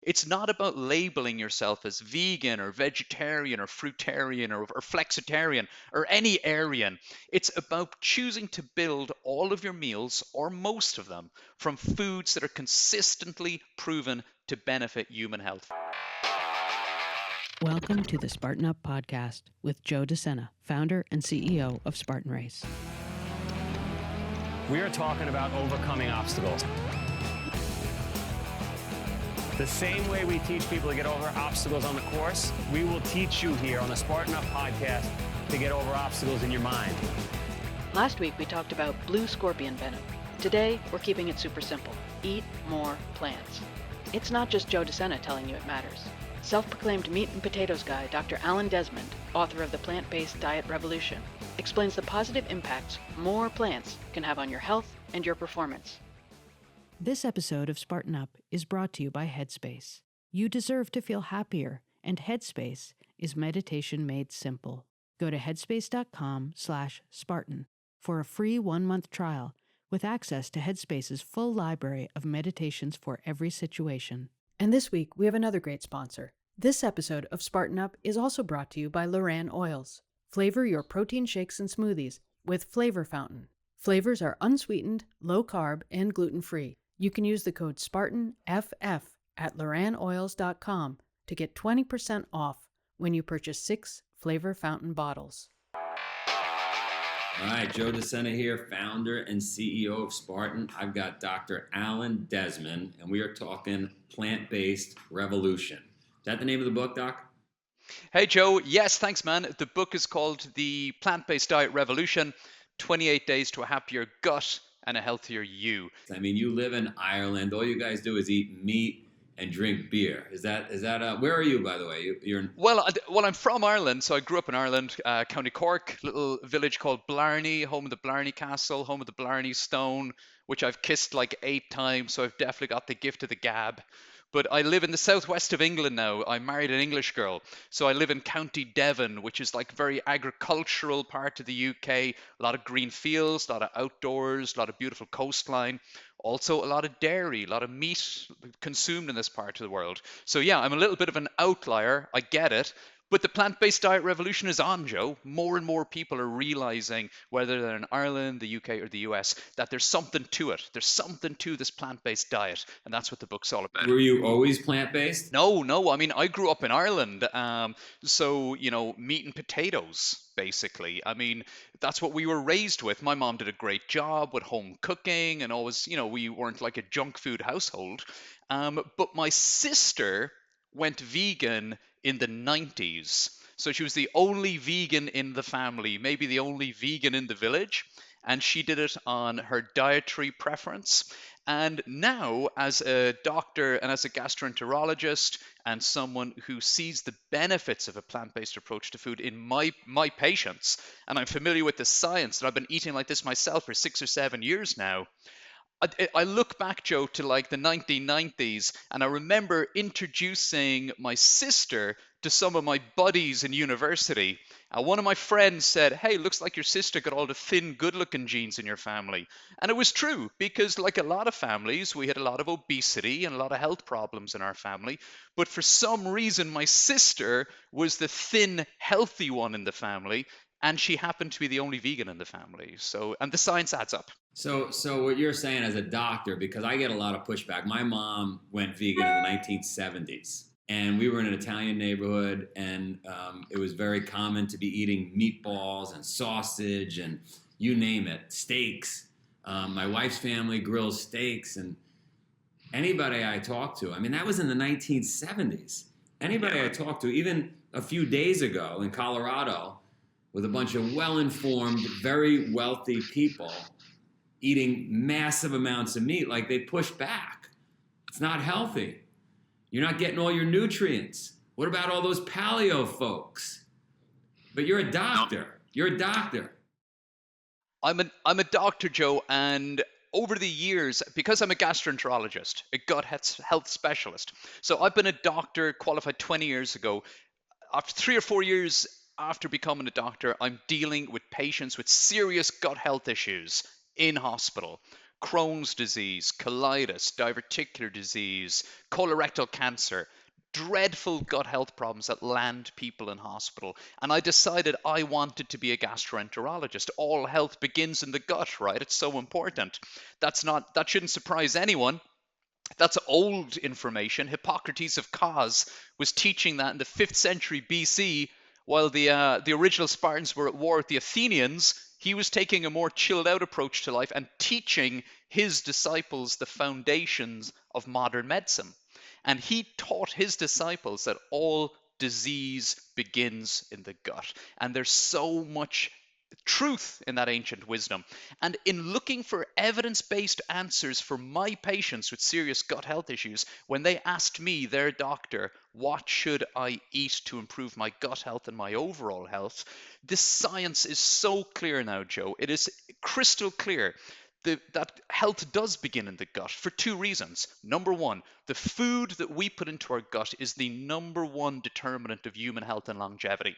It's not about labeling yourself as vegan or vegetarian or fruitarian or flexitarian or any Aryan. It's about choosing to build all of your meals, or most of them, from foods that are consistently proven to benefit human health. Welcome to the Spartan Up podcast with Joe De Sena, founder and CEO of Spartan Race. We are talking about overcoming obstacles. The same way we teach people to get over obstacles on the course, we will teach you here on the Spartan Up podcast to get over obstacles in your mind. Last week we talked about blue scorpion venom. Today we're keeping it super simple. Eat more plants. It's not just Joe De Sena telling you it matters. Self-proclaimed meat and potatoes guy Dr. Alan Desmond, author of The Plant-Based Diet Revolution, explains the positive impacts more plants can have on your health and your performance. This episode of Spartan Up is brought to you by Headspace. You deserve to feel happier, and Headspace is meditation made simple. Go to headspace.com/Spartan for a free 1-month trial with access to Headspace's full library of meditations for every situation. And this week, we have another great sponsor. This episode of Spartan Up is also brought to you by Loran Oils. Flavor your protein shakes and smoothies with Flavor Fountain. Flavors are unsweetened, low-carb, and gluten-free. You can use the code SPARTANFF at loranoils.com to get 20% off when you purchase 6 Flavor Fountain bottles. All right, Joe De Sena here, founder and CEO of Spartan. I've got Dr. Alan Desmond, and we are talking plant-based revolution. Is that the name of the book, Doc? Hey, Joe. Yes, thanks, man. The book is called The Plant-Based Diet Revolution, 28 Days to a Happier Gut and a Healthier You. I mean, you live in Ireland. All you guys do is eat meat and drink beer. Is that where are you, by the way? You're in... Well, I'm from Ireland, so I grew up in Ireland, County Cork, little village called Blarney, home of the Blarney Castle, home of the Blarney Stone, which I've kissed like 8 times, so I've definitely got the gift of the gab. But I live in the southwest of England now. I married an English girl, so I live in County Devon, which is like very agricultural part of the UK. A lot of green fields, a lot of outdoors, a lot of beautiful coastline. Also, a lot of dairy, a lot of meat consumed in this part of the world. So yeah, I'm a little bit of an outlier. I get it. But the plant-based diet revolution is on, Joe. More and more people are realizing, whether they're in Ireland, the UK, or the US, that there's something to it. There's something to this plant-based diet, and that's what the book's all about. Were you always plant-based? No. I mean, I grew up in Ireland, so meat and potatoes, basically. I mean, that's what we were raised with. My mom did a great job with home cooking, and always, we weren't like a junk food household. But my sister went vegan in the 90s. So she was the only vegan in the family, maybe the only vegan in the village, and she did it on her dietary preference. And now, as a doctor and as a gastroenterologist and someone who sees the benefits of a plant-based approach to food in my patients, and I'm familiar with the science, and I've been eating like this myself for 6 or 7 years now, I look back, Joe, to like the 1990s, and I remember introducing my sister to some of my buddies in university. One of my friends said, "Hey, looks like your sister got all the thin, good-looking genes in your family." And it was true, because like a lot of families, we had a lot of obesity and a lot of health problems in our family. But for some reason, my sister was the thin, healthy one in the family, and she happened to be the only vegan in the family. So, and the science adds up. So what you're saying as a doctor, because I get a lot of pushback. My mom went vegan in the 1970s, and we were in an Italian neighborhood, and it was very common to be eating meatballs and sausage and you name it, steaks. My wife's family grills steaks, and anybody I talked to, I mean, that was in the 1970s. Anybody I talked to, even a few days ago in Colorado, with a bunch of well-informed, very wealthy people eating massive amounts of meat, like they push back. It's not healthy. You're not getting all your nutrients. What about all those paleo folks? But you're a doctor. You're a doctor. I'm a doctor, Joe, and over the years, because I'm a gastroenterologist, a gut health specialist, so I've been a doctor qualified 20 years ago. After 3 or 4 years after becoming a doctor, I'm dealing with patients with serious gut health issues in hospital. Crohn's disease, colitis, diverticular disease, colorectal cancer, dreadful gut health problems that land people in hospital. And I decided I wanted to be a gastroenterologist. All health begins in the gut, right? It's so important. That shouldn't surprise anyone. That's old information. Hippocrates of Cos was teaching that in the 5th century BC, while the original Spartans were at war with the Athenians. He was taking a more chilled out approach to life and teaching his disciples the foundations of modern medicine. And he taught his disciples that all disease begins in the gut. And there's so much truth in that ancient wisdom. And in looking for evidence based answers for my patients with serious gut health issues, when they asked me, their doctor, what should I eat to improve my gut health and my overall health, this science is so clear now, Joe. It is crystal clear that health does begin in the gut for two reasons. Number one, the food that we put into our gut is the number one determinant of human health and longevity.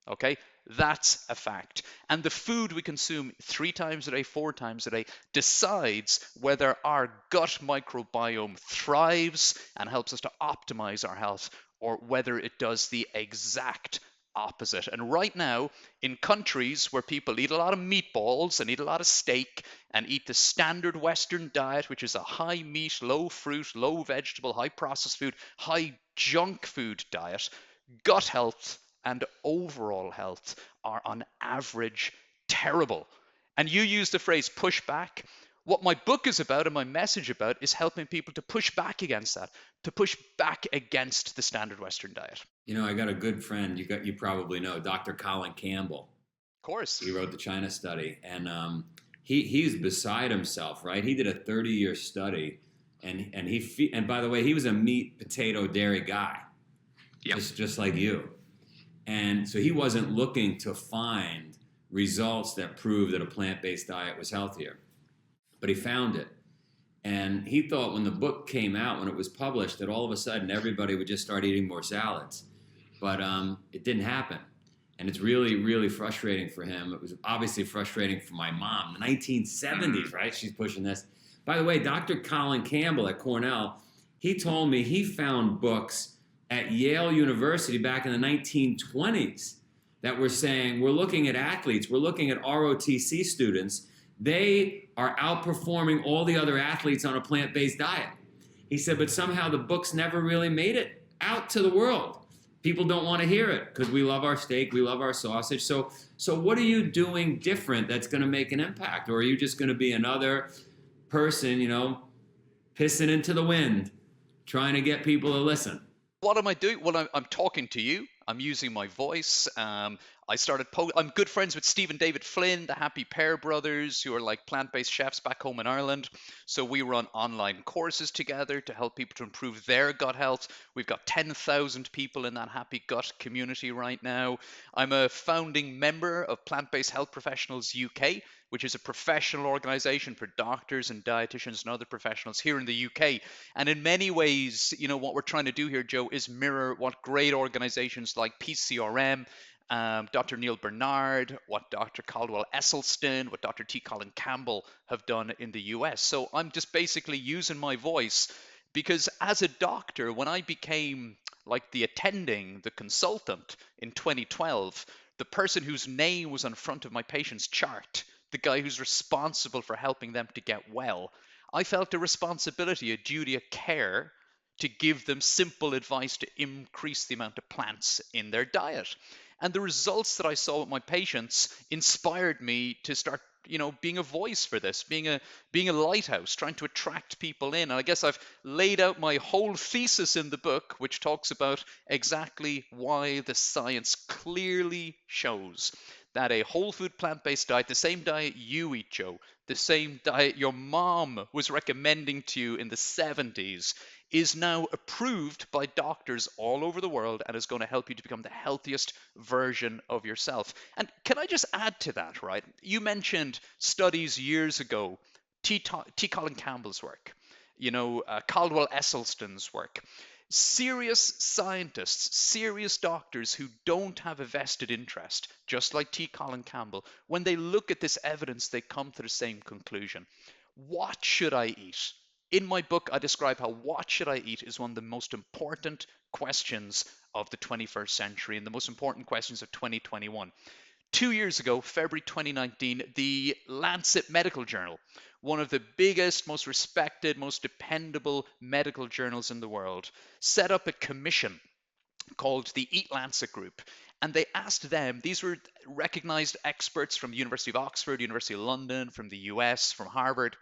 Okay, that's a fact. And the food we consume 3 times a day, 4 times a day, decides whether our gut microbiome thrives and helps us to optimize our health, or whether it does the exact opposite. And right now, in countries where people eat a lot of meatballs and eat a lot of steak and eat the standard Western diet, which is a high meat, low fruit, low vegetable, high processed food, high junk food diet, gut health and overall health are on average terrible. And you use the phrase push back. What my book is about and my message about is helping people to push back against that, to push back against the standard Western diet. You know, I got a good friend, you probably know, Dr. Colin Campbell. Of course. He wrote the China study, and he's beside himself, right? He did a 30-year study, and by the way, he was a meat, potato, dairy guy, Yep. just like you. And so he wasn't looking to find results that proved that a plant-based diet was healthier, but he found it. And he thought when the book came out, when it was published, that all of a sudden everybody would just start eating more salads. But it didn't happen. And it's really, really frustrating for him. It was obviously frustrating for my mom. The 1970s, right? She's pushing this. By the way, Dr. Colin Campbell at Cornell, he told me he found books at Yale University back in the 1920s that were saying, we're looking at athletes, we're looking at ROTC students, they are outperforming all the other athletes on a plant-based diet. He said, but somehow the books never really made it out to the world. People don't want to hear it because we love our steak, we love our sausage. So what are you doing different that's going to make an impact? Or are you just going to be another person, pissing into the wind, trying to get people to listen? What am I doing? Well, I'm talking to you. I'm using my voice. I'm good friends with Stephen David Flynn, the Happy Pear brothers, who are like plant-based chefs back home in Ireland. So we run online courses together to help people to improve their gut health. We've got 10,000 people in that Happy Gut community right now. I'm a founding member of Plant-Based Health Professionals UK, which is a professional organization for doctors and dietitians and other professionals here in the UK. And in many ways, what we're trying to do here, Joe, is mirror what great organizations like PCRM, Dr. Neil Bernard, what Dr. Caldwell Esselstyn, what Dr. T. Colin Campbell have done in the US. So I'm just basically using my voice because as a doctor, when I became like the consultant in 2012, the person whose name was on front of my patient's chart, the guy who's responsible for helping them to get well, I felt a responsibility, a duty, a care to give them simple advice to increase the amount of plants in their diet. And the results that I saw with my patients inspired me to start, being a voice for this, being a lighthouse, trying to attract people in. And I guess I've laid out my whole thesis in the book, which talks about exactly why the science clearly shows that a whole food plant-based diet, the same diet you eat, Joe, the same diet your mom was recommending to you in the 70s, is now approved by doctors all over the world and is going to help you to become the healthiest version of yourself. And can I just add to that, right? You mentioned studies years ago, T. Colin Campbell's work, Caldwell Esselstyn's work. Serious scientists, serious doctors who don't have a vested interest, just like T. Colin Campbell, when they look at this evidence, they come to the same conclusion. What should I eat? In my book, I describe how what should I eat is one of the most important questions of the 21st century and the most important questions of 2021. 2 years ago, February 2019, the Lancet Medical Journal, one of the biggest, most respected, most dependable medical journals in the world, set up a commission called the Eat Lancet Group. And they asked them, these were recognized experts from the University of Oxford, University of London, from the US, from Harvard,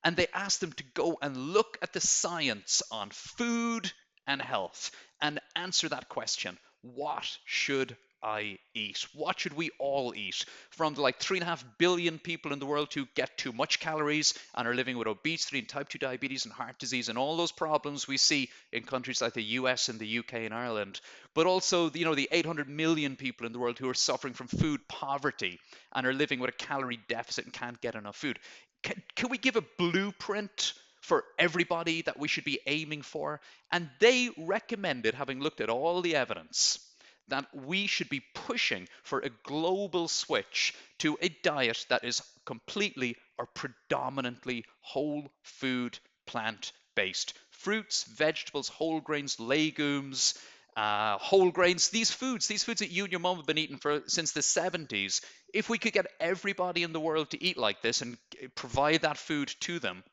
and they asked them to go and look at the science on food and health and answer that question. What should I eat? What should we all eat? From the 3.5 billion people in the world who get too much calories and are living with obesity and type 2 diabetes and heart disease and all those problems we see in countries like the US and the UK and Ireland, but also the 800 million people in the world who are suffering from food poverty and are living with a calorie deficit and can't get enough food. Can we give a blueprint for everybody that we should be aiming for? And they recommended, having looked at all the evidence, that we should be pushing for a global switch to a diet that is completely or predominantly whole food, plant-based. Fruits, vegetables, whole grains, legumes, whole grains, these foods that you and your mom have been eating since the 70s. If we could get everybody in the world to eat like this and provide that food to them,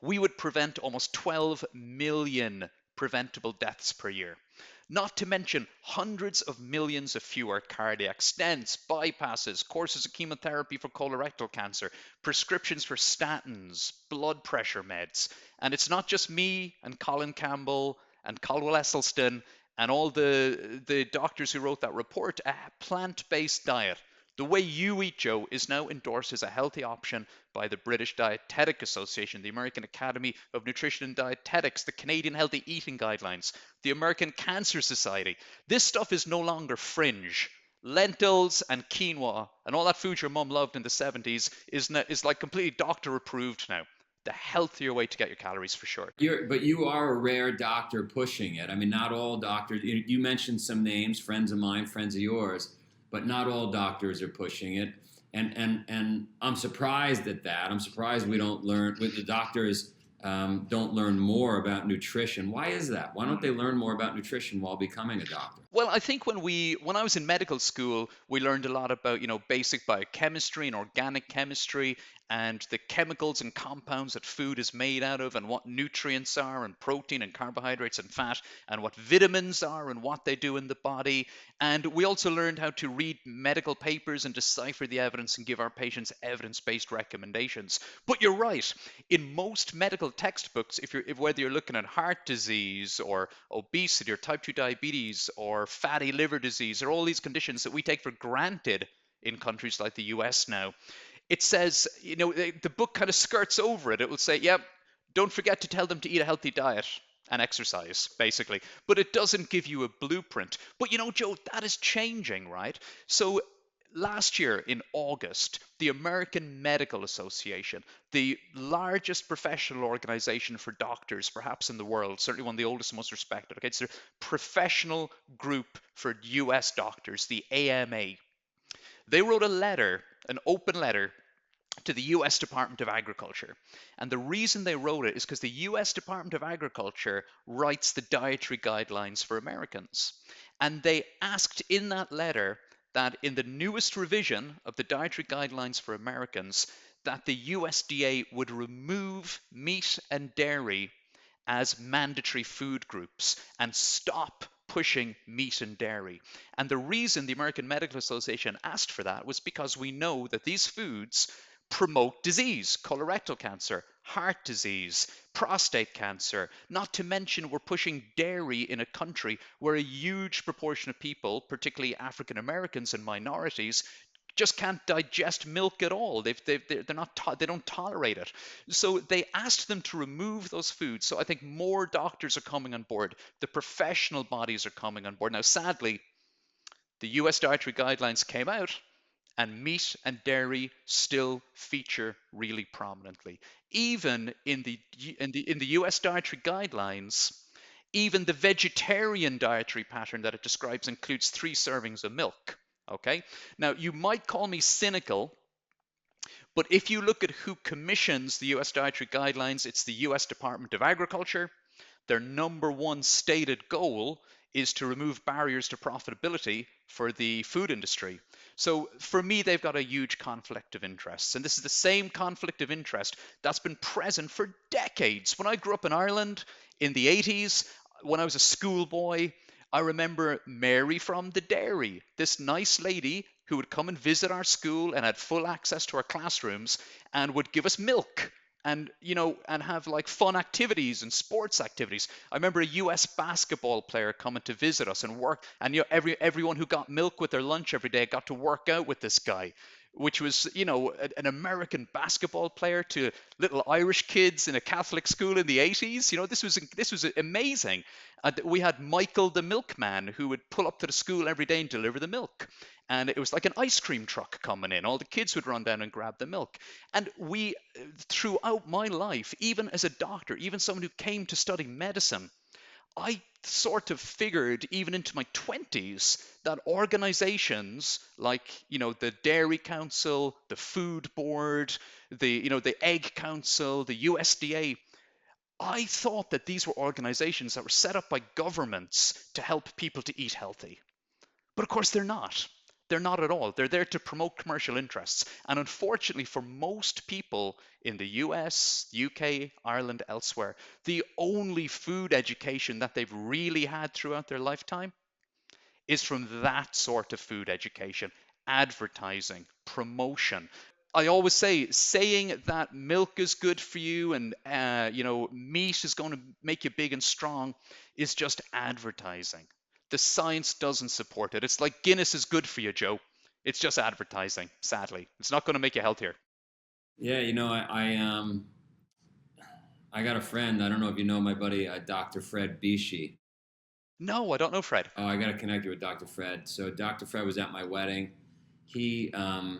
we would prevent almost 12 million preventable deaths per year. Not to mention hundreds of millions of fewer cardiac stents, bypasses, courses of chemotherapy for colorectal cancer, prescriptions for statins, blood pressure meds. And it's not just me and Colin Campbell and Caldwell Esselstyn and all the doctors who wrote that report. A plant-based diet, the way you eat, Joe, is now endorsed as a healthy option by the British Dietetic Association, the American Academy of Nutrition and Dietetics, the Canadian Healthy Eating Guidelines, the American Cancer Society. This stuff is no longer fringe. Lentils and quinoa and all that food your mum loved in the 70s is like completely doctor approved now. The healthier way to get your calories for sure. But you are a rare doctor pushing it. I mean, not all doctors. You mentioned some names, friends of mine, friends of yours, but not all doctors are pushing it. And I'm surprised at that. I'm surprised we don't learn. The doctors don't learn more about nutrition. Why is that? Why don't they learn more about nutrition while becoming a doctor? Well, I think when I was in medical school, we learned a lot about, basic biochemistry and organic chemistry and the chemicals and compounds that food is made out of and what nutrients are and protein and carbohydrates and fat and what vitamins are and what they do in the body. And we also learned how to read medical papers and decipher the evidence and give our patients evidence-based recommendations. But you're right. In most medical textbooks, whether you're looking at heart disease or obesity or type 2 diabetes or fatty liver disease or all these conditions that we take for granted in countries like the US now, it says, the book kind of skirts over it. It will say, yep, don't forget to tell them to eat a healthy diet and exercise, basically. But it doesn't give you a blueprint. But Joe, that is changing, right? So last year in August, the American Medical Association, the largest professional organization for doctors, perhaps in the world, certainly one of the oldest and most respected, okay, it's a professional group for US doctors, the AMA. They wrote a letter, an open letter, to the US Department of Agriculture. And the reason they wrote it is because the US Department of Agriculture writes the dietary guidelines for Americans. And they asked in that letter that in the newest revision of the dietary guidelines for Americans, that the USDA would remove meat and dairy as mandatory food groups and stop pushing meat and dairy. And the reason the American Medical Association asked for that was because we know that these foods promote disease, colorectal cancer, heart disease, prostate cancer. Not to mention we're pushing dairy in a country where a huge proportion of people, particularly African Americans and minorities, just can't digest milk at all. They don't tolerate it. So they asked them to remove those foods. So I think more doctors are coming on board. The professional bodies are coming on board. Now, sadly, the US dietary guidelines came out, and meat and dairy still feature really prominently. Even in the US dietary guidelines, even the vegetarian dietary pattern that it describes includes 3 servings of milk. Okay? Now, you might call me cynical, But if you look at who commissions the US dietary guidelines, it's the US Department of Agriculture. Their number one stated goal is to remove barriers to profitability for the food industry. So for me, they've got a huge conflict of interests. And this is the same conflict of interest that's been present for decades. When I grew up in Ireland in the 80s, when I was a schoolboy, I remember Mary from the dairy, this nice lady who would come and visit our school and had full access to our classrooms and would give us milk and and have like fun activities and sports activities. I remember a US basketball player coming to visit us and work, and everyone who got milk with their lunch every day got to work out with this guy, which was an American basketball player to little Irish kids in a Catholic school in the 80s. This was amazing. We had Michael the milkman who would pull up to the school every day and deliver the milk. And it was like an ice cream truck coming in. All the kids would run down and grab the milk. And throughout my life, even as a doctor, even someone who came to study medicine, I sort of figured, even into my 20s, that organizations like, the Dairy Council, the Food Board, the Egg Council, the USDA, I thought that these were organizations that were set up by governments to help people to eat healthy. But of course, they're not. They're not at all. They're there to promote commercial interests. And unfortunately, for most people in the US, UK, Ireland, elsewhere, the only food education that they've really had throughout their lifetime is from that sort of food education, advertising, promotion. I always say, saying that milk is good for you and meat is going to make you big and strong is just advertising. The science doesn't support it. It's like Guinness is good for you, Joe. It's just advertising, sadly. It's not going to make you healthier. Yeah, I got a friend. I don't know if you know my buddy, Dr. Fred Bishi. No, I don't know Fred. Oh, I got to connect you with Dr. Fred. So Dr. Fred was at my wedding. He has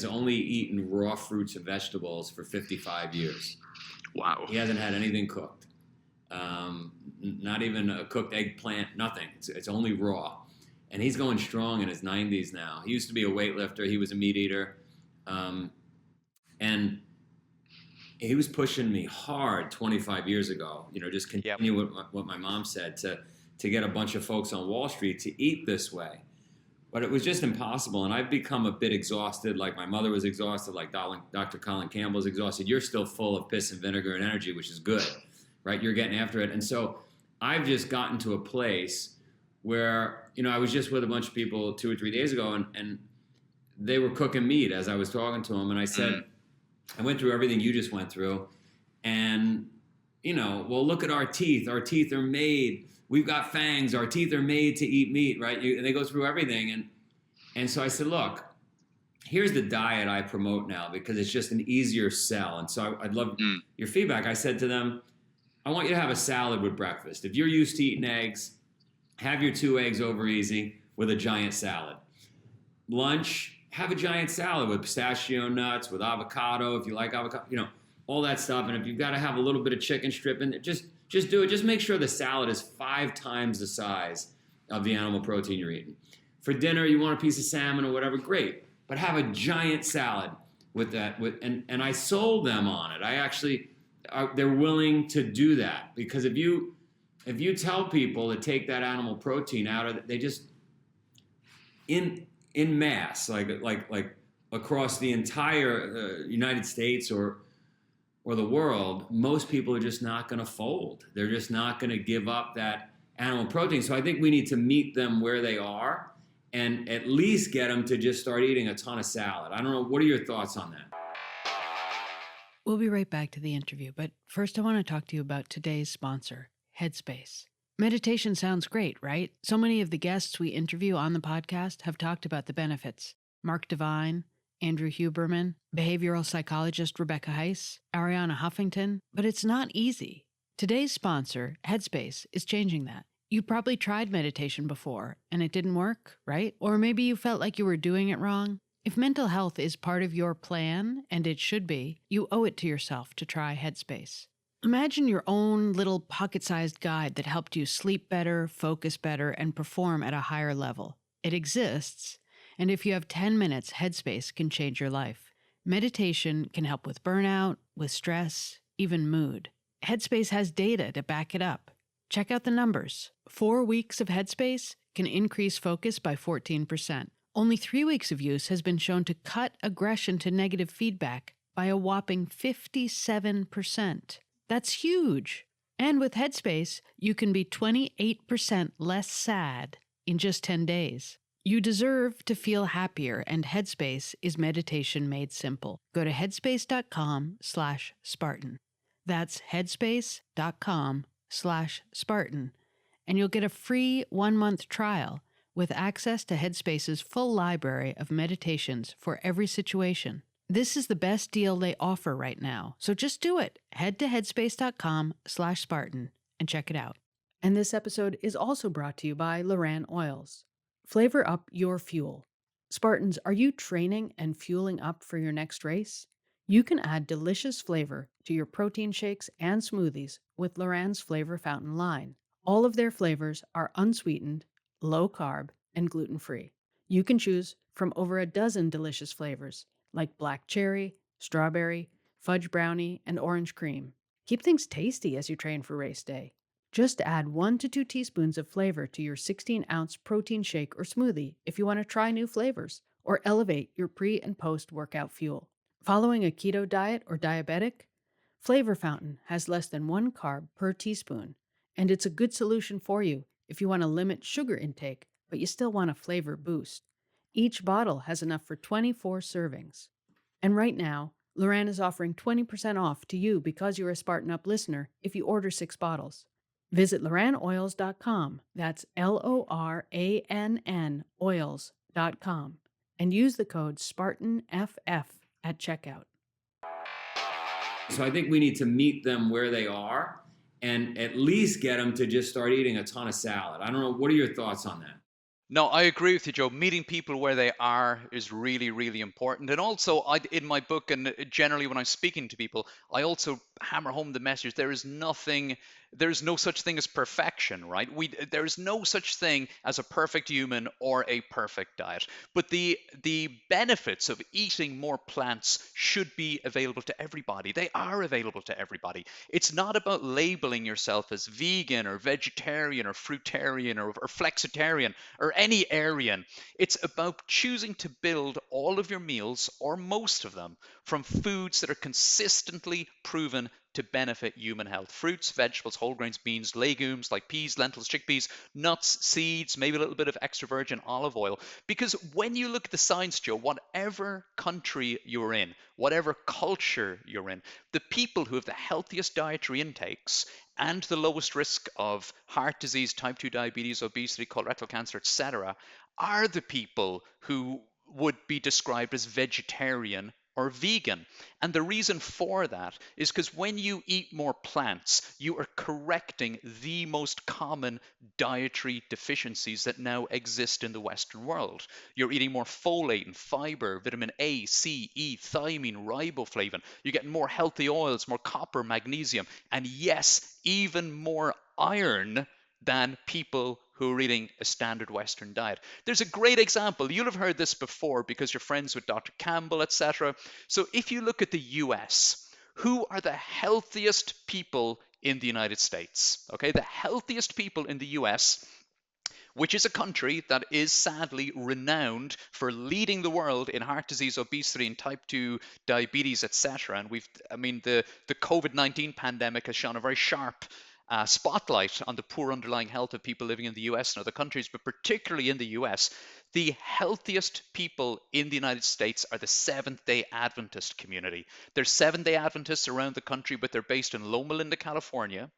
only eaten raw fruits and vegetables for 55 years. Wow. He hasn't had anything cooked. Not even a cooked eggplant, nothing. It's only raw. And he's going strong in his 90s now. He used to be a weightlifter. He was a meat eater. And he was pushing me hard 25 years ago, just continue what my mom said, to get a bunch of folks on Wall Street to eat this way. But it was just impossible. And I've become a bit exhausted, like my mother was exhausted, like Dr. Colin Campbell was exhausted. You're still full of piss and vinegar and energy, which is good, right? You're getting after it. And so I've just gotten to a place where, I was just with a bunch of people 2 or 3 days ago, and they were cooking meat as I was talking to them. And I said, I went through everything you just went through. And, well, look at our teeth. Our teeth are made. We've got fangs. Our teeth are made to eat meat, right? And they go through everything. And so I said, look, here's the diet I promote now because it's just an easier sell. And so I'd love your feedback. I said to them, I want you to have a salad with breakfast. If you're used to eating eggs, have your 2 eggs over easy with a giant salad. Lunch, have a giant salad with pistachio nuts, with avocado, if you like avocado, all that stuff. And if you've got to have a little bit of chicken strip in there, just do it. Just make sure the salad is 5 times the size of the animal protein you're eating. For dinner, you want a piece of salmon or whatever, great. But have a giant salad with that. And I sold them on it. They're willing to do that because if you tell people to take that animal protein out of it, they just in mass, like across the entire United States or the world, most people are just not going to fold. They're just not going to give up that animal protein. So I think we need to meet them where they are and at least get them to just start eating a ton of salad. I don't know. What are your thoughts on that? We'll be right back to the interview, but first I want to talk to you about today's sponsor, Headspace. Meditation sounds great, right? So many of the guests we interview on the podcast have talked about the benefits. Mark Devine, Andrew Huberman, behavioral psychologist Rebecca Heiss, Ariana Huffington, but it's not easy. Today's sponsor, Headspace, is changing that. You probably tried meditation before and it didn't work, right? Or maybe you felt like you were doing it wrong. If mental health is part of your plan, and it should be, you owe it to yourself to try Headspace. Imagine your own little pocket-sized guide that helped you sleep better, focus better, and perform at a higher level. It exists, And if you have 10 minutes, Headspace can change your life. Meditation can help with burnout, with stress, even mood. Headspace has data to back it up. Check out the numbers. 4 weeks of Headspace can increase focus by 14%. Only 3 weeks of use has been shown to cut aggression to negative feedback by a whopping 57%. That's huge. And with Headspace, you can be 28% less sad in just 10 days. You deserve to feel happier, and Headspace is meditation made simple. Go to headspace.com/Spartan. That's headspace.com/Spartan, and you'll get a free 1-month trial with access to Headspace's full library of meditations for every situation. This is the best deal they offer right now, so just do it. Head to headspace.com/Spartan and check it out. And this episode is also brought to you by Loran Oils. Flavor up your fuel. Spartans, are you training and fueling up for your next race? You can add delicious flavor to your protein shakes and smoothies with Loran's Flavor Fountain line. All of their flavors are unsweetened, low carb, and gluten-free. You can choose from over a dozen delicious flavors like black cherry, strawberry, fudge brownie, and orange cream. Keep things tasty as you train for race day. Just add 1 to 2 teaspoons of flavor to your 16-ounce protein shake or smoothie if you want to try new flavors or elevate your pre- and post-workout fuel. Following a keto diet or diabetic? Flavor Fountain has less than 1 carb per teaspoon, and it's a good solution for you if you want to limit sugar intake, but you still want a flavor boost. Each bottle has enough for 24 servings. And right now, Loran is offering 20% off to you because you're a Spartan Up listener if you order 6 bottles. Visit LoranOils.com, that's LORANN oils.com, and use the code SpartanFF at checkout. So I think we need to meet them where they are and at least get them to just start eating a ton of salad. I don't know. What are your thoughts on that? No, I agree with you, Joe. Meeting people where they are is really, really important. And also, in my book, and generally when I'm speaking to people, I also hammer home the message: there's no such thing as perfection, right? There's no such thing as a perfect human or a perfect diet. But the benefits of eating more plants should be available to everybody. They are available to everybody. It's not about labeling yourself as vegan or vegetarian or fruitarian or flexitarian or any Aryan. It's about choosing to build all of your meals, or most of them, from foods that are consistently proven to benefit human health. Fruits, vegetables, whole grains, beans, legumes like peas, lentils, chickpeas, nuts, seeds, maybe a little bit of extra virgin olive oil. Because when you look at the science, Joe, whatever country you're in, whatever culture you're in, the people who have the healthiest dietary intakes and the lowest risk of heart disease, type 2 diabetes, obesity, colorectal cancer, etc., are the people who would be described as vegetarian or vegan. And the reason for that is because when you eat more plants, you are correcting the most common dietary deficiencies that now exist in the Western world. You're eating more folate and fiber, vitamin A, C, E, thiamine, riboflavin. You're getting more healthy oils, more copper, magnesium, and yes, even more iron than people who are eating a standard Western diet. There's a great example. You'll have heard this before because you're friends with Dr. Campbell, etc. So if you look at the US, who are the healthiest people in the United States? Okay, the healthiest people in the US, which is a country that is sadly renowned for leading the world in heart disease, obesity, and type 2 diabetes, etc. And the COVID-19 pandemic has shone a very sharp spotlight on the poor underlying health of people living in the US and other countries, but particularly in the US. The healthiest people in the United States are the Seventh-day Adventist community. There's Seventh-day Adventists around the country, but they're based in Loma Linda, California.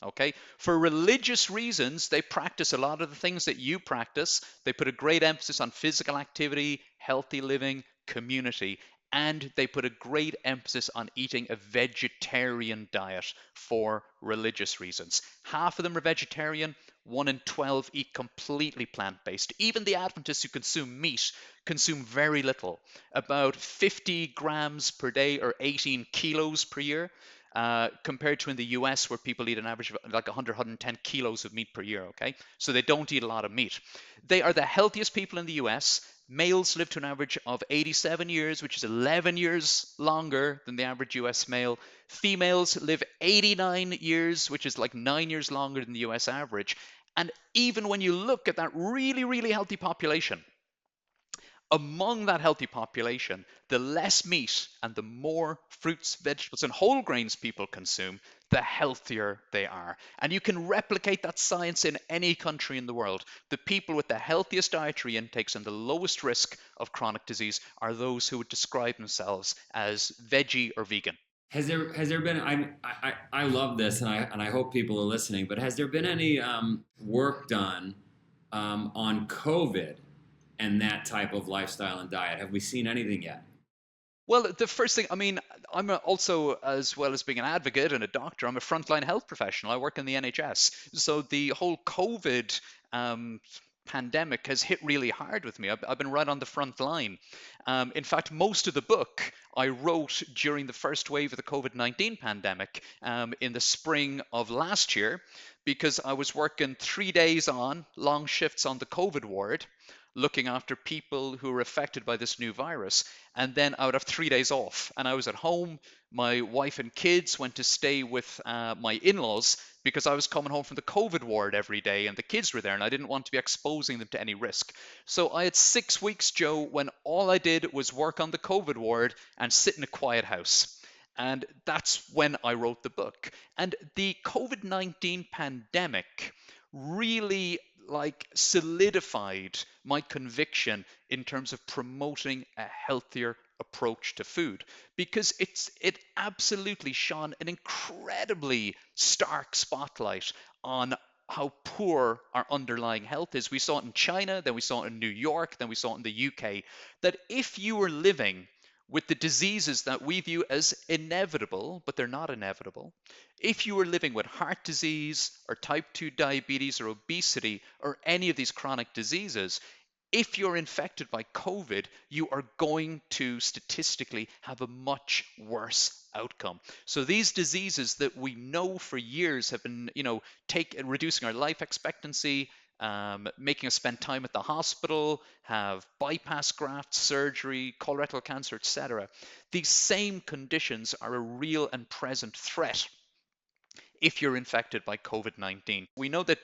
Okay, for religious reasons, they practice a lot of the things that you practice. They put a great emphasis on physical activity, healthy living, community, and they put a great emphasis on eating a vegetarian diet for religious reasons. Half of them are vegetarian, 1 in 12 eat completely plant-based. Even the Adventists who consume meat consume very little, about 50 grams per day or 18 kilos per year. Compared to in the US, where people eat an average of like 100, 110 kilos of meat per year, okay? So they don't eat a lot of meat. They are the healthiest people in the US. Males live to an average of 87 years, which is 11 years longer than the average US male. Females live 89 years, which is like 9 years longer than the US average. And even when you look at that really, really healthy population, among that healthy population, the less meat and the more fruits, vegetables, and whole grains people consume, the healthier they are. And you can replicate that science in any country in the world. The people with the healthiest dietary intakes and the lowest risk of chronic disease are those who would describe themselves as veggie or vegan. Has there been I love this and I hope people are listening, but has there been any work done on COVID and that type of lifestyle and diet? Have we seen anything yet? Well, the first thing, I mean, also, as well as being an advocate and a doctor, I'm a frontline health professional. I work in the NHS. So the whole COVID pandemic has hit really hard with me. I've been right on the front line. In fact, most of the book I wrote during the first wave of the COVID-19 pandemic in the spring of last year, because I was working 3 days on, long shifts on the COVID ward, looking after people who were affected by this new virus. And then I would have 3 days off. And I was at home. My wife and kids went to stay with my in laws because I was coming home from the COVID ward every day and the kids were there and I didn't want to be exposing them to any risk. So I had 6 weeks, Joe, when all I did was work on the COVID ward and sit in a quiet house. And that's when I wrote the book. And the COVID-19 pandemic really solidified my conviction in terms of promoting a healthier approach to food, because it absolutely shone an incredibly stark spotlight on how poor our underlying health is. We saw it in China, then we saw it in New York, then we saw it in the UK, that if you were living with the diseases that we view as inevitable, but they're not inevitable, if you were living with heart disease or type 2 diabetes or obesity or any of these chronic diseases, if you're infected by COVID, you are going to statistically have a much worse outcome. So these diseases that we know for years have been, reducing our life expectancy, making us spend time at the hospital, have bypass grafts, surgery, colorectal cancer, etc. These same conditions are a real and present threat if you're infected by COVID-19. We know that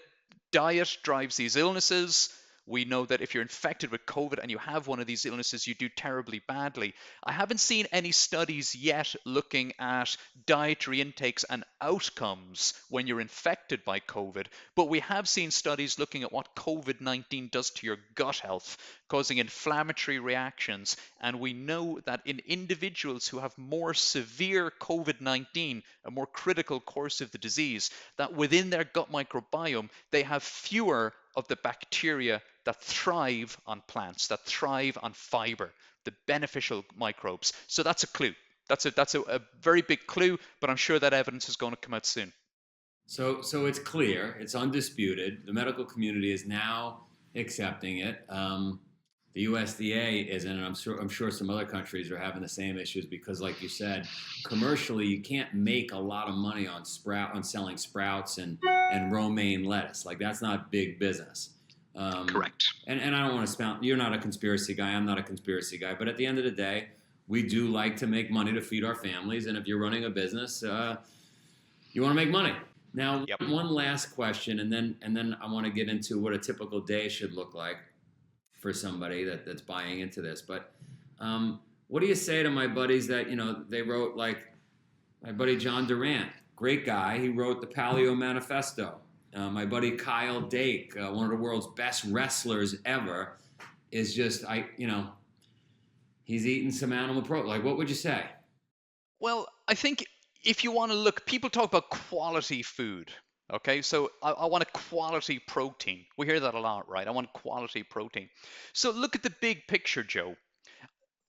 diet drives these illnesses. We know that if you're infected with COVID and you have one of these illnesses, you do terribly badly. I haven't seen any studies yet looking at dietary intakes and outcomes when you're infected by COVID, but we have seen studies looking at what COVID-19 does to your gut health, causing inflammatory reactions. And we know that in individuals who have more severe COVID-19, a more critical course of the disease, that within their gut microbiome, they have fewer of the bacteria that thrive on plants, that thrive on fiber, the beneficial microbes. So that's a clue. That's a very big clue, but I'm sure that evidence is going to come out soon. So it's clear, it's undisputed. The medical community is now accepting it. The USDA isn't, and I'm sure some other countries are having the same issues because, like you said, commercially you can't make a lot of money on selling sprouts and romaine lettuce. Like that's not big business. Correct. And I don't want to spout. You're not a conspiracy guy. I'm not a conspiracy guy. But at the end of the day, we do like to make money to feed our families. And if you're running a business, you want to make money. Now, Yep. One last question, and then I want to get into what a typical day should look like for somebody that's buying into this. But what do you say to my buddies that, they wrote, like my buddy John Durant, great guy. He wrote the Paleo Manifesto. My buddy Kyle Dake, one of the world's best wrestlers ever, is just, he's eating some animal protein. Like, what would you say? Well, I think if you want to look, people talk about quality food. Okay, so I want a quality protein. We hear that a lot, right? I want quality protein. So look at the big picture, Joe.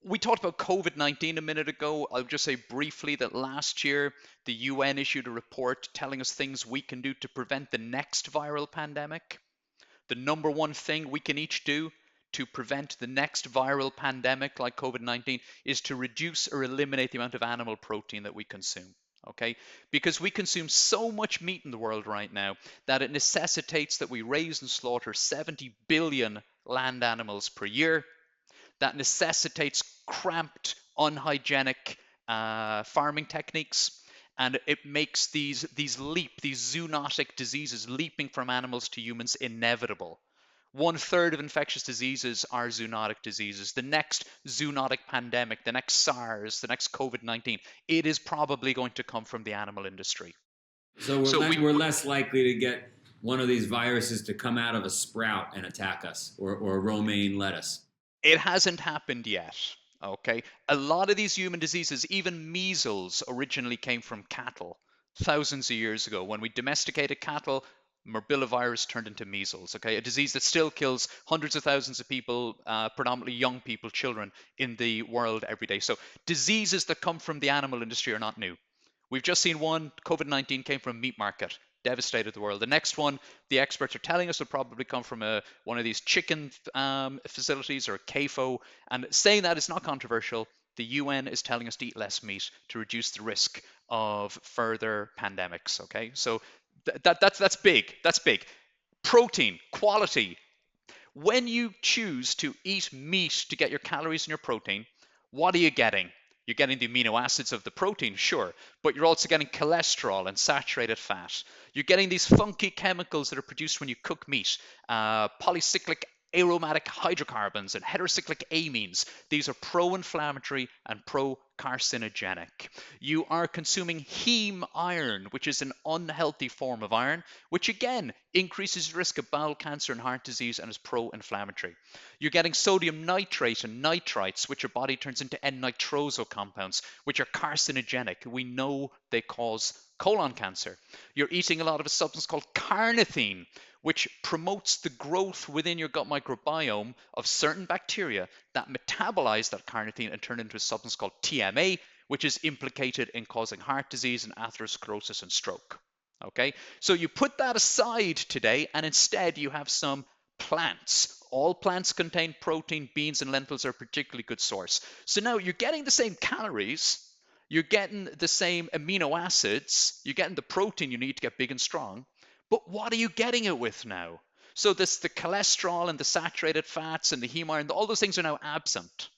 We talked about COVID-19 a minute ago. I'll just say briefly that last year, the UN issued a report telling us things we can do to prevent the next viral pandemic. The number one thing we can each do to prevent the next viral pandemic like COVID-19 is to reduce or eliminate the amount of animal protein that we consume. Okay, because we consume so much meat in the world right now that it necessitates that we raise and slaughter 70 billion land animals per year. that necessitates cramped, unhygienic farming techniques. And it makes these zoonotic diseases leaping from animals to humans inevitable. 1/3 of infectious diseases are zoonotic diseases. The next zoonotic pandemic, the next SARS, the next COVID-19, it is probably going to come from the animal industry. So we're less likely to get one of these viruses to come out of a sprout and attack us, or romaine lettuce. It hasn't happened yet. Okay, a lot of these human diseases, even measles, originally came from cattle thousands of years ago. When we domesticated cattle, morbillivirus turned into measles. Okay, a disease that still kills hundreds of thousands of people, predominantly young people, children in the world every day. So diseases that come from the animal industry are not new. We've just seen one. COVID-19 came from a meat market, devastated the world. The next one, the experts are telling us, will probably come from one of these chicken facilities or a CAFO. And saying that is not controversial. The UN is telling us to eat less meat to reduce the risk of further pandemics. Okay, so that's big. That's big. Protein, quality. When you choose to eat meat to get your calories and your protein, what are you getting? You're getting the amino acids of the protein, sure, but you're also getting cholesterol and saturated fat. You're getting these funky chemicals that are produced when you cook meat, polycyclic aromatic hydrocarbons and heterocyclic amines. These are pro-inflammatory and pro-carcinogenic. You are consuming heme iron, which is an unhealthy form of iron, which again increases the risk of bowel cancer and heart disease and is pro-inflammatory. You're getting sodium nitrate and nitrites, which your body turns into N-nitroso compounds, which are carcinogenic. We know they cause colon cancer. You're eating a lot of a substance called carnitine, which promotes the growth within your gut microbiome of certain bacteria that metabolize that carnitine and turn into a substance called TMA, which is implicated in causing heart disease and atherosclerosis and stroke. Okay, so you put that aside today, and instead you have some plants. All plants contain protein. Beans and lentils are a particularly good source. So now you're getting the same calories, you're getting the same amino acids, you're getting the protein you need to get big and strong, but what are you getting it with now? So the cholesterol and the saturated fats and the heme iron, all those things are now absent.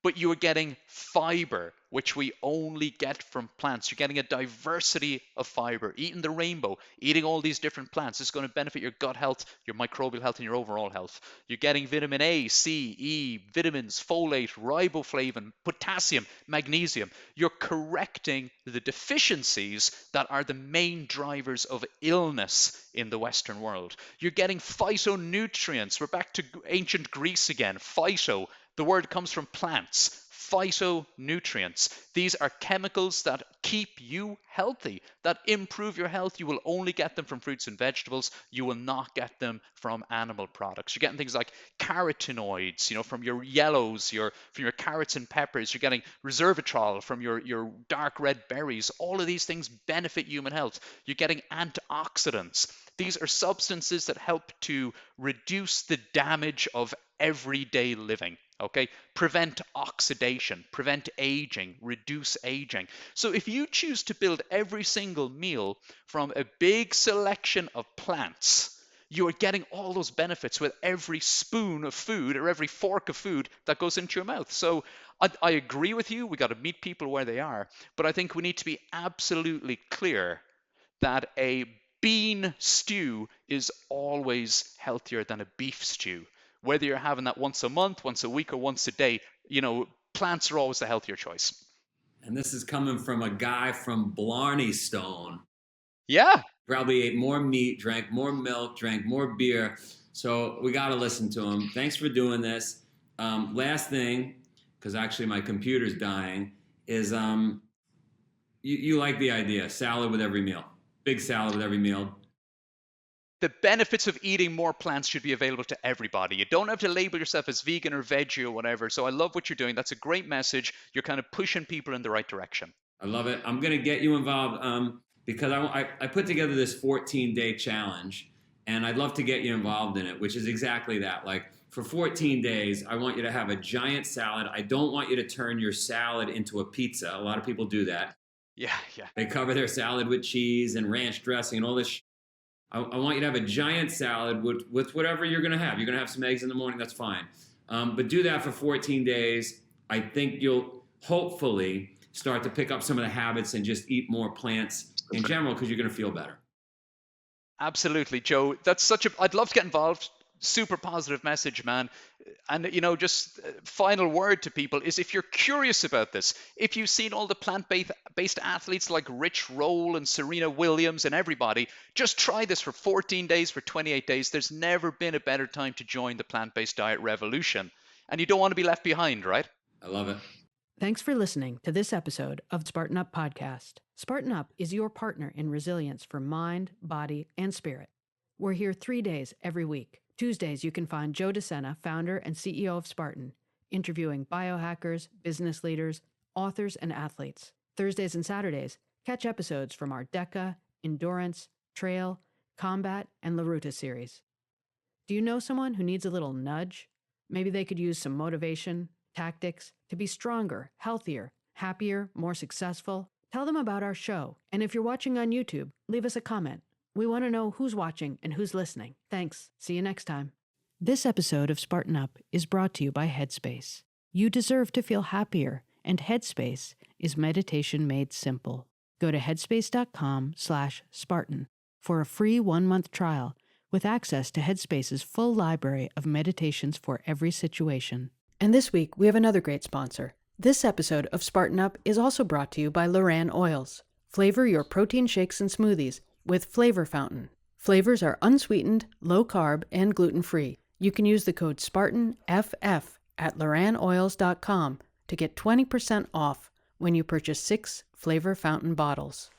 But you are getting fiber, which we only get from plants. You're getting a diversity of fiber. Eating the rainbow, eating all these different plants is going to benefit your gut health, your microbial health, and your overall health. You're getting vitamin A, C, E, vitamins, folate, riboflavin, potassium, magnesium. You're correcting the deficiencies that are the main drivers of illness in the Western world. You're getting phytonutrients. We're back to ancient Greece again. Phyto. The word comes from plants, phytonutrients. These are chemicals that keep you healthy, that improve your health. You will only get them from fruits and vegetables. You will not get them from animal products. You're getting things like carotenoids, from your yellows, from your carrots and peppers. You're getting resveratrol from your dark red berries. All of these things benefit human health. You're getting antioxidants. These are substances that help to reduce the damage of everyday living. Okay, prevent oxidation, prevent aging, reduce aging. So if you choose to build every single meal from a big selection of plants, you are getting all those benefits with every spoon of food or every fork of food that goes into your mouth. So I agree with you. We got to meet people where they are, but I think we need to be absolutely clear that a bean stew is always healthier than a beef stew. Whether you're having that once a month, once a week, or once a day, plants are always the healthier choice. And this is coming from a guy from Blarney Stone. Yeah. Probably ate more meat, drank more milk, drank more beer. So we got to listen to him. Thanks for doing this. Last thing, because actually my computer's dying, is you like the idea, salad with every meal. Big salad with every meal. The benefits of eating more plants should be available to everybody. You don't have to label yourself as vegan or veggie or whatever. So I love what you're doing. That's a great message. You're kind of pushing people in the right direction. I love it. I'm going to get you involved because I put together this 14-day challenge, and I'd love to get you involved in it, which is exactly that. Like for 14 days, I want you to have a giant salad. I don't want you to turn your salad into a pizza. A lot of people do that. Yeah. They cover their salad with cheese and ranch dressing and all this. I want you to have a giant salad with whatever you're going to have. You're going to have some eggs in the morning. That's fine. But do that for 14 days. I think you'll hopefully start to pick up some of the habits and just eat more plants in general because you're going to feel better. Absolutely, Joe. I'd love to get involved. Super positive message, man. And, just final word to people is, if you're curious about this, if you've seen all the plant-based athletes like Rich Roll and Serena Williams and everybody, just try this for 14 days, for 28 days. There's never been a better time to join the plant-based diet revolution. And you don't want to be left behind, right? I love it. Thanks for listening to this episode of Spartan Up Podcast. Spartan Up is your partner in resilience for mind, body, and spirit. We're here 3 days every week. Tuesdays, you can find Joe De Sena, founder and CEO of Spartan, interviewing biohackers, business leaders, authors, and athletes. Thursdays and Saturdays, catch episodes from our DECA, Endurance, Trail, Combat, and La Ruta series. Do you know someone who needs a little nudge? Maybe they could use some motivation, tactics to be stronger, healthier, happier, more successful. Tell them about our show. And if you're watching on YouTube, leave us a comment. We want to know who's watching and who's listening. Thanks. See you next time. This episode of Spartan Up is brought to you by Headspace. You deserve to feel happier, and Headspace is meditation made simple. Go to headspace.com/Spartan for a free 1-month trial with access to Headspace's full library of meditations for every situation. And this week, we have another great sponsor. This episode of Spartan Up is also brought to you by Loran Oils. Flavor your protein shakes and smoothies with Flavor Fountain. Flavors are unsweetened, low-carb, and gluten-free. You can use the code SpartanFF at LoranOils.com to get 20% off when you purchase 6 Flavor Fountain bottles.